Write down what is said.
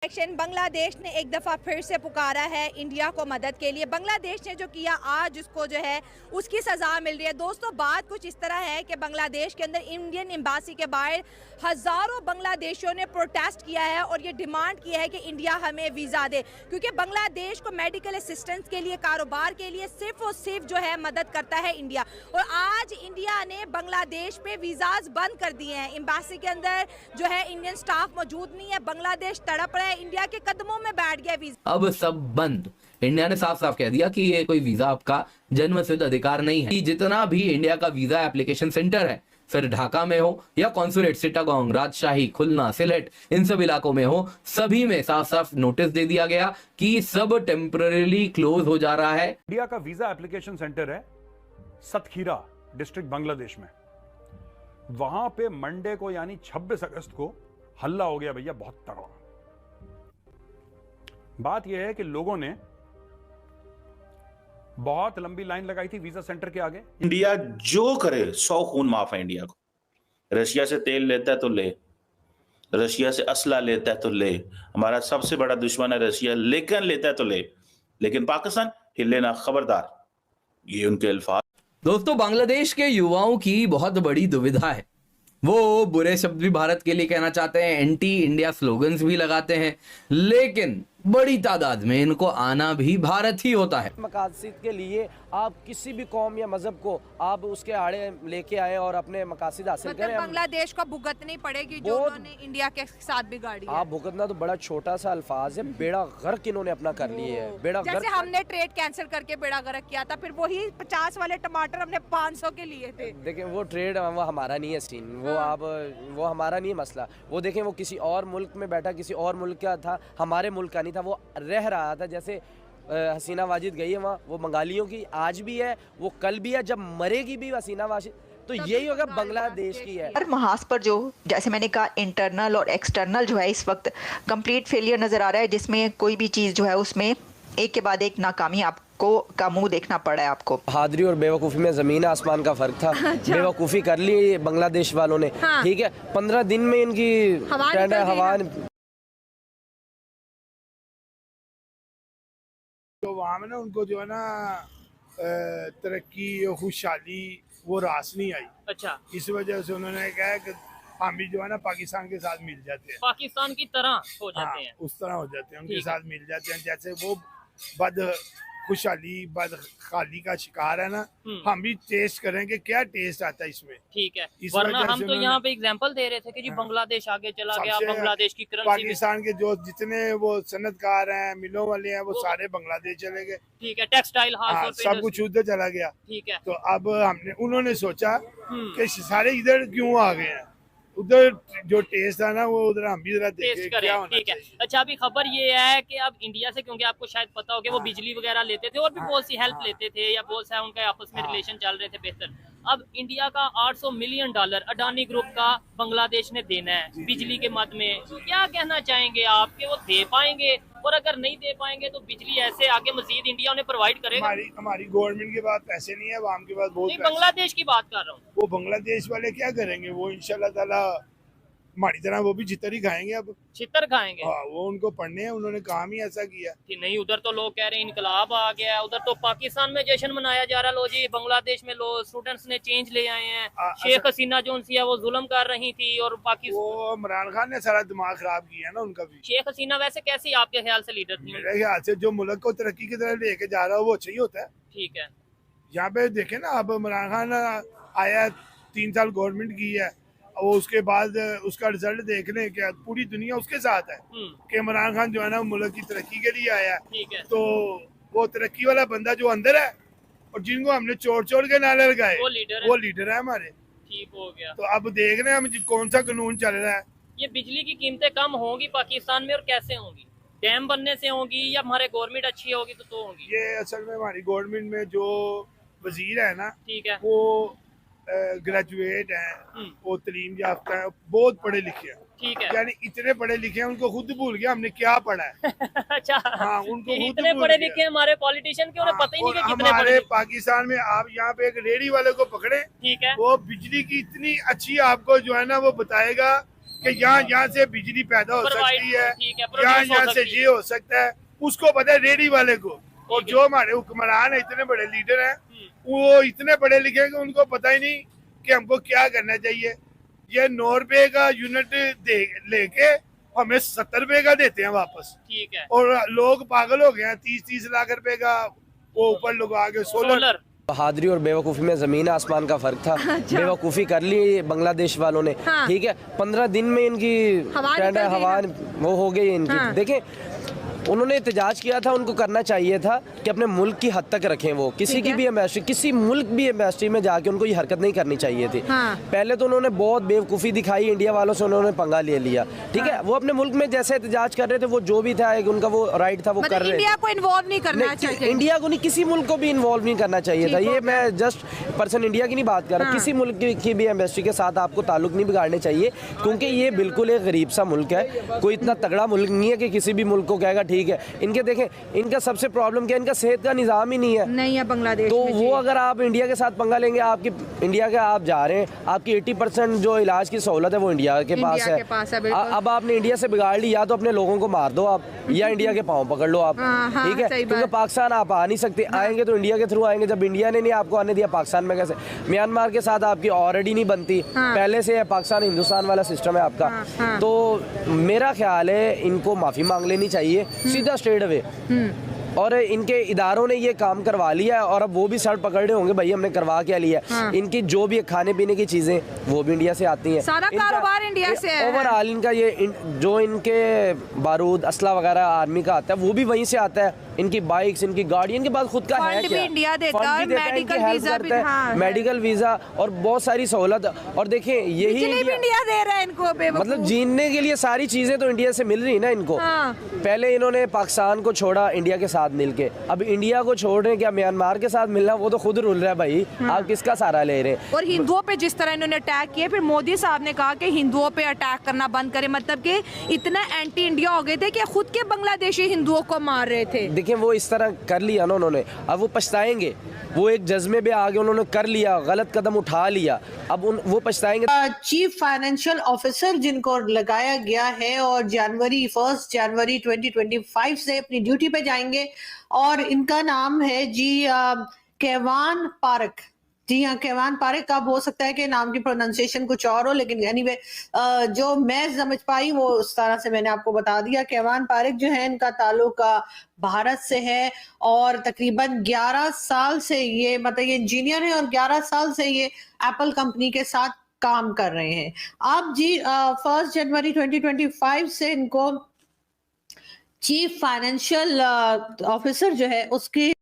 Action Bangladesh ने एक दफ़ा फिर से पुकारा है इंडिया को मदद के लिए। बांग्लादेश ने जो किया आज उसको जो है उसकी सज़ा मिल रही है। दोस्तों बात कुछ इस तरह है कि बांग्लादेश के अंदर इंडियन एम्बासी के बाहर हज़ारों बांग्लादेशियों ने प्रोटेस्ट किया है और ये डिमांड किया है कि इंडिया हमें वीज़ा दे, क्योंकि बांग्लादेश को मेडिकल असिस्टेंस के लिए, कारोबार के लिए सिर्फ और सिर्फ जो है मदद करता है इंडिया। और आज इंडिया ने बांग्लादेश पे वीज़ाज बंद कर दिए हैं। एम्बासी के अंदर जो है इंडियन स्टाफ मौजूद नहीं है। बांग्लादेश तड़प रहा है, इंडिया के कदमों में बैठ गया वीजा। अब सब बंद। इंडिया ने साफ साफ कह दिया कि ये कोई वीजा आपका जन्मसिद्ध अधिकार नहीं है। जितना भी इंडिया का वीजा एप्लीकेशन सेंटर है, फिर ढाका में हो या कॉन्सुलेट चिटागोंग, राजशाही, खुलना, सिलेट, इन सब इलाकों में हो, सभी में साफ साफ नोटिस दे दिया गया कि सब टेम्पररी क्लोज हो जा रहा है। इंडिया का वीजा एप्लीकेशन सेंटर है सतखीरा डिस्ट्रिक्ट बांग्लादेश में। वहां पे मंडे को यानी 26 अगस्त को हल्ला हो गया भैया, बहुत तगड़ा। बात यह है कि लोगों ने बहुत लंबी लाइन लगाई थी वीजा सेंटर के आगे। इंडिया जो करे 100 खून माफ है इंडिया को। रशिया से तेल लेता है तो ले, रशिया से असला लेता है तो ले, हमारा सबसे बड़ा दुश्मन है रशिया, लेकिन लेता है तो ले, लेकिन पाकिस्तान हिले ना, खबरदार। ये उनके अल्फाज। दोस्तों बांग्लादेश के युवाओं की बहुत बड़ी दुविधा है। वो बुरे शब्द भी भारत के लिए कहना चाहते हैं, एंटी इंडिया स्लोगन्स भी लगाते हैं, लेकिन बड़ी तादाद में इनको आना भी भारत ही होता है। मकासद के लिए आप किसी भी कौम या मजहब को आप उसके आड़े लेके आए और अपने मकासद हासिल करें। बांग्लादेश को भुगतनी पड़ेगी जो उन्होंने इंडिया के साथ बिगाड़ी है। आप भुगतना तो बड़ा छोटा सा अल्फाज है, बेड़ा गर्क इन्होंने अपना कर लिए है। बेड़ा जैसे हमने ट्रेड कैंसिल करके बेड़ा गर्क किया था, फिर वही 50 वाले टमाटर हमने 500 के लिए थे। देखें वो ट्रेड वो हमारा नहीं है सीन, वो आप वो हमारा नहीं है मसला। वो देखें वो किसी और मुल्क में बैठा, किसी और मुल्क का था, हमारे मुल्क का नहीं था, वो रह रहा था। जैसे हसीना वाजिद गई है वहाँ, वो बंगालियों की आज भी है, वो कल भी है, जब मरेगी भी हसीना वाजिद तो यही होगा बांग्लादेश की है। हर महाज पर जो जैसे मैंने कहा इंटरनल और एक्सटर्नल जो है इस वक्त कंप्लीट फेलियर नज़र आ रहा है, जिसमें कोई भी चीज़ जो है उसमें एक के बाद एक नाकामी आपको का मुंह देखना पड़ा है। आपको बहादुरी और बेवकूफ़ी में ज़मीन आसमान का फ़र्क था। अच्छा। बेवकूफ़ी कर ली बांग्लादेश वालों ने, हाँ। ठीक है, 15 दिन में इनकी हवा तो वहाँ में ना उनको जो है ना तरक्की और खुशहाली वो रास नहीं आई। अच्छा, इस वजह से उन्होंने कहा कि हम भी जो है ना पाकिस्तान के साथ मिल जाते हैं, पाकिस्तान की तरह हो जाते हैं। उस तरह हो जाते हैं, उनके ठीक साथ मिल जाते हैं। जैसे वो बद खुशहाली बद खाली का शिकार है ना, हम भी टेस्ट करेंगे क्या टेस्ट आता है इसमें। ठीक है, इस वरना वजह हम से तो यहाँ पे एग्जांपल दे रहे थे कि जी बांग्लादेश आगे चला गया, सबसे बांग्लादेश की करेंसी पाकिस्तान के जो जितने वो सनतकार हैं, मिलों वाले हैं, वो सारे बांग्लादेश चले गए। ठीक है, टेक्सटाइल हाउस सब कुछ उधर चला गया। ठीक है, तो अब उन्होंने सोचा कि सारे इधर क्यों आ गए हैं, उधर जो टेस्ट था ना वो उधर हम भी जरा टेस्ट देखें करें। क्या होना ठीक है, चाहिए। अच्छा अभी खबर ये है कि अब इंडिया से, क्योंकि आपको शायद पता हो कि वो बिजली वगैरह लेते थे और भी बहुत सी हेल्प लेते थे, या बहुत सा उनका आपस में रिलेशन चल रहे थे बेहतर। अब इंडिया का $800 मिलियन अडानी ग्रुप का बांग्लादेश ने देना है बिजली के मद में। क्या कहना चाहेंगे आप कि वो दे पाएंगे, और अगर नहीं दे पाएंगे तो बिजली ऐसे आगे मजीद इंडिया उन्हें प्रोवाइड करेगा? हमारी गवर्नमेंट के पास पैसे नहीं है, आवाम के पास बहुत नहीं, पैसे। बांग्लादेश की बात कर रहा हूँ। वो बांग्लादेश वाले क्या करेंगे, वो इंशाल्लाह ताला हमारी तरह वो भी चितर ही खाएंगे। अब छितर खाएंगे। हाँ, वो उनको पढ़ने हैं, उन्होंने काम ही ऐसा किया कि नहीं। उधर तो लोग कह रहे हैं इनकलाब आ गया है, उधर तो पाकिस्तान में जश्न मनाया जा रहा है। लो जी, बांग्लादेश में लो स्टूडेंट्स ने चेंज ले आए हैं। शेख हसीना जो उनसी है वो जुल्म कर रही थी, और पाकिस्तान वो इमरान खान ने सारा दिमाग खराब किया ना उनका भी। शेख हसीना वैसे कैसी आपके ख्याल से लीडर थी? मेरे ख्याल से जो मुल्क को तरक्की की तरफ लेके जा रहा है वो अच्छा ही होता है। ठीक है, यहाँ पे देखे ना, अब इमरान खान आया, 3 साल गवर्नमेंट की है, वो उसके बाद उसका रिजल्ट देख लें, क्या पूरी दुनिया उसके साथ है कि इमरान खान जो है ना मुल्क की तरक्की के लिए आया है। ठीक है, तो वो तरक्की वाला बंदा जो अंदर है और जिनको हमने चोर के नाले लगाए वो लीडर है हमारे। ठीक हो गया। तो अब देख रहे हैं हम कौन सा कानून चल रहा है। ये बिजली की कीमतें कम होंगी पाकिस्तान में, और कैसे होंगी? डैम बनने से होंगी या हमारे गवर्नमेंट अच्छी होगी तो होंगी? ये असल में हमारी गवर्नमेंट में जो वजीर है ना, ठीक है, वो ग्रेजुएट हैं, वो तलीम याफ्ता है, बहुत पढ़े लिखे हैं। ठीक है, यानी इतने पढ़े लिखे हैं उनको खुद भूल गया हमने क्या पढ़ा है। अच्छा, हाँ, उनको खुद इतने भूल पढ़े गया। लिखे हमारे पॉलिटिशियन के, उन्हें पता ही नहीं कि कितने हमारे पढ़े। पाकिस्तान में आप यहाँ पे एक रेडी वाले को पकड़े, ठीक है, वो बिजली की इतनी अच्छी आपको जो है ना वो बताएगा कि यहाँ से बिजली पैदा हो सकती है, ठीक है, यहाँ से ये हो सकता है, उसको पता है रेडी वाले को। और जो हमारे हुक्मरान है, इतने बड़े लीडर हैं, वो इतने पढ़े लिखे हैं कि उनको पता ही नहीं कि हमको क्या करना चाहिए। ये 9 रुपए का यूनिट लेके हमें 70 रुपए का देते हैं वापस। ठीक है। और लोग पागल हो गए हैं, 30-30 लाख रुपए का वो ऊपर लोग आगे सोलर। बहादुरी और बेवकूफ़ी में ज़मीन आसमान का फ़र्क था। अच्छा। बेवकूफ़ी कर ली बांग्लादेश वालों ने। हाँ। ठीक है, 15 दिन में इनकी हवा वो हो गई इनकी। हाँ। देखें, उन्होंने एहतजाज किया था, उनको करना चाहिए था कि अपने मुल्क की हद तक रखें। वो किसी की भी एम्बेसी, किसी मुल्क भी एम्बेसी में जाके उनको ये हरकत नहीं करनी चाहिए थी। हाँ। पहले तो उन्होंने बहुत बेवकूफ़ी दिखाई, इंडिया वालों से उन्होंने पंगा ले लिया। ठीक है, वो अपने मुल्क में जैसे एहतजाज कर रहे थे, वो जो भी था उनका वो राइट था, वो कर रहे थे। इंडिया को इन्वॉल्व नहीं करना चाहिए, इंडिया को नहीं, किसी मुल्क को भी इन्वॉल्व नहीं करना चाहिए था। ये मैं जस्ट पर्सन इंडिया की नहीं बात कर रहा, किसी मुल्क की भी एम्बेसी के साथ आपको ताल्लुक नहीं बिगाड़ने चाहिए, क्योंकि ये बिल्कुल एक गरीब सा मुल्क है। कोई इतना तगड़ा मुल्क नहीं है कि किसी भी मुल्क को कहेगा ठीक है। इनके देखें, इनका सबसे प्रॉब्लम क्या है, इनका सेहत का निज़ाम ही नहीं है बांग्लादेश तो में। वो अगर आप इंडिया के साथ पंगा लेंगे, आपकी इंडिया के आप जा रहे हैं, आपकी 80% जो इलाज की सहूलत है वो इंडिया के पास है। अब आपने इंडिया से बिगाड़ ली, या तो अपने लोगों को मार दो आप, या इंडिया के पाँव पकड़ लो आप। ठीक है, क्योंकि पाकिस्तान आप आ नहीं सकते। आएंगे तो इंडिया के थ्रू आएंगे। जब इंडिया ने नहीं आपको आने दिया, पाकिस्तान में कैसे? म्यांमार के साथ आपकी ऑलरेडी नहीं बनती, पहले से है। पाकिस्तान हिंदुस्तान वाला सिस्टम है आपका। तो मेरा ख्याल है इनको माफ़ी मांग लेनी चाहिए सीधा, स्ट्रेट अवे। और इनके इदारों ने ये काम करवा लिया, और अब वो भी सर पकड़ रहे होंगे, भाई हमने करवा क्या लिया। इनकी जो भी खाने पीने की चीजें वो भी इंडिया से आती हैं, सारा कारोबार इंडिया से है। ओवरऑल इनका ये जो इनके बारूद असला वगैरह आर्मी का आता है वो भी वहीं से आता है। इनकी बाइक्स, इनकी गाड़ी, इनके पास खुद का है क्या? इंडिया देता है, मेडिकल वीजा भी, मेडिकल वीजा और बहुत सारी सहूलत। और देखिए यही इंडिया दे रहा है इनको, मतलब जीने के लिए सारी चीजें तो इंडिया से मिल रही ना इनको। पहले इन्होंने पाकिस्तान को छोड़ा इंडिया के साथ मिलके, अब इंडिया को छोड़ रहे हैं। क्या म्यांमार के साथ मिलना? वो तो खुद रुल रहा है भाई, आप किसका सहारा ले रहे हैं? और हिंदुओं पे जिस तरह इन्होंने अटैक किए, फिर मोदी साहब ने कहा कि हिंदुओं पे अटैक करना बंद करें। मतलब कि इतना एंटी इंडिया हो गए थे कि खुद के बांग्लादेशी हिंदुओं को मार रहे थे। देखिए वो इस तरह कर लिया ना उन्होंने, अब वो पछताएंगे। वो एक जज्बे में आगे उन्होंने कर लिया, गलत कदम उठा लिया, अब वो पछताएंगे। चीफ फाइनेंशियल ऑफिसर जिनको लगाया गया है और 1 जनवरी 2025 से अपनी ड्यूटी पे जाएंगे, और इनका नाम है जी केवान पारक। जी हाँ, केवान पारक। अब हो सकता है कि नाम की प्रोनाउंसिएशन कुछ और हो, लेकिन एनीवे जो मैं समझ पाई वो उस तरह से मैंने आपको बता दिया। केवान पारक जो है, इनका ताल्लुक भारत से है, और तकरीबन 11 साल से ये मतलब ये इंजीनियर है, और 11 साल से ये एप्पल कंपनी के साथ काम कर रहे हैं। अब जी 1 जनवरी 2025 से इनको चीफ फाइनेंशियल ऑफिसर जो है उसकी